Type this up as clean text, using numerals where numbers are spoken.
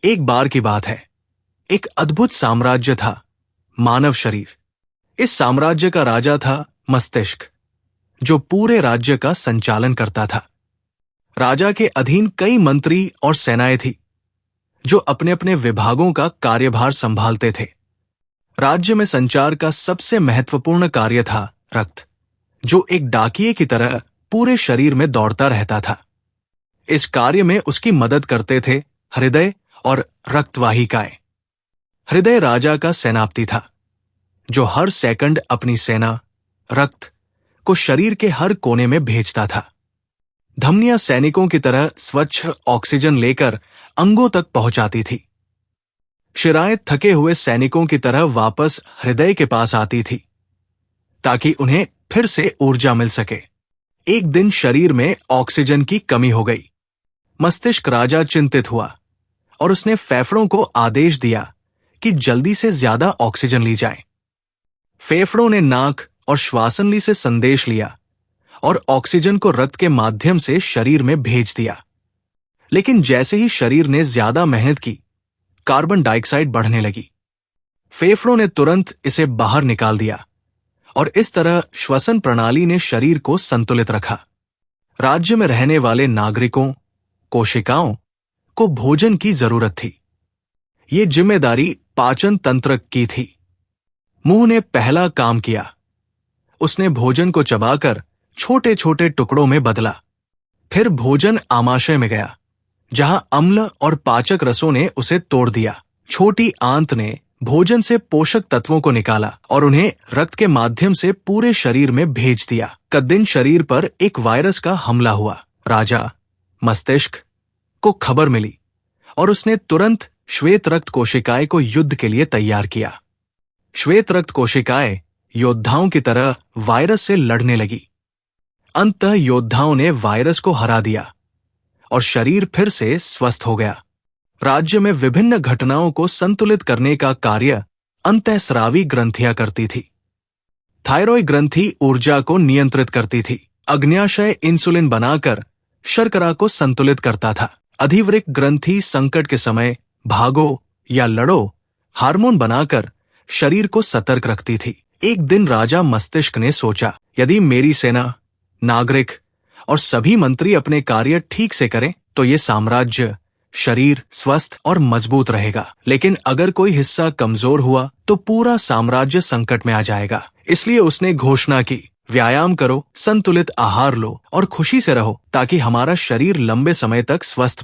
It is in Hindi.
एक बार की बात है, एक अद्भुत साम्राज्य था, मानव शरीर। इस साम्राज्य का राजा था मस्तिष्क, जो पूरे राज्य का संचालन करता था। राजा के अधीन कई मंत्री और सेनाएं थी, जो अपने अपने विभागों का कार्यभार संभालते थे। राज्य में संचार का सबसे महत्वपूर्ण कार्य था रक्त, जो एक डाकिये की तरह पूरे शरीर में दौड़ता रहता था। इस कार्य में उसकी मदद करते थे हृदय और रक्तवाहिकाएं। हृदय राजा का सेनापति था, जो हर सेकंड अपनी सेना, रक्त को शरीर के हर कोने में भेजता था। धमनियां सैनिकों की तरह स्वच्छ ऑक्सीजन लेकर अंगों तक पहुंचाती थी। शिराएं थके हुए सैनिकों की तरह वापस हृदय के पास आती थी, ताकि उन्हें फिर से ऊर्जा मिल सके। एक दिन शरीर में ऑक्सीजन की कमी हो गई। मस्तिष्क राजा चिंतित हुआ और उसने फेफड़ों को आदेश दिया कि जल्दी से ज्यादा ऑक्सीजन ली जाए। फेफड़ों ने नाक और श्वासनली से संदेश लिया और ऑक्सीजन को रक्त के माध्यम से शरीर में भेज दिया। लेकिन जैसे ही शरीर ने ज्यादा मेहनत की, कार्बन डाइऑक्साइड बढ़ने लगी। फेफड़ों ने तुरंत इसे बाहर निकाल दिया और इस तरह श्वसन प्रणाली ने शरीर को संतुलित रखा। राज्य में रहने वाले नागरिकों, कोशिकाओं को भोजन की जरूरत थी। ये जिम्मेदारी पाचन तंत्र की थी। मुंह ने पहला काम किया। उसने भोजन को चबाकर छोटे छोटे टुकड़ों में बदला। फिर भोजन आमाशय में गया, जहां अम्ल और पाचक रसों ने उसे तोड़ दिया। छोटी आंत ने भोजन से पोषक तत्वों को निकाला और उन्हें रक्त के माध्यम से पूरे शरीर में भेज दिया। कद्दिन शरीर पर एक वायरस का हमला हुआ। राजा मस्तिष्क को खबर मिली और उसने तुरंत श्वेत रक्त कोशिकाएं को युद्ध के लिए तैयार किया। श्वेत रक्त कोशिकाएं योद्धाओं की तरह वायरस से लड़ने लगी। अंततः योद्धाओं ने वायरस को हरा दिया और शरीर फिर से स्वस्थ हो गया। राज्य में विभिन्न घटनाओं को संतुलित करने का कार्य अंतःस्रावी ग्रंथियां करती थी। थायरॉइड ग्रंथि ऊर्जा को नियंत्रित करती थी। अग्न्याशय इंसुलिन बनाकर शर्करा को संतुलित करता था। अधिवृक्क ग्रंथि संकट के समय भागो या लड़ो हार्मोन बनाकर शरीर को सतर्क रखती थी। एक दिन राजा मस्तिष्क ने सोचा, यदि मेरी सेना, नागरिक और सभी मंत्री अपने कार्य ठीक से करें तो ये साम्राज्य, शरीर स्वस्थ और मजबूत रहेगा। लेकिन अगर कोई हिस्सा कमजोर हुआ तो पूरा साम्राज्य संकट में आ जाएगा। इसलिए उसने घोषणा की, व्यायाम करो, संतुलित आहार लो और खुशी से रहो, ताकि हमारा शरीर लंबे समय तक स्वस्थ बने।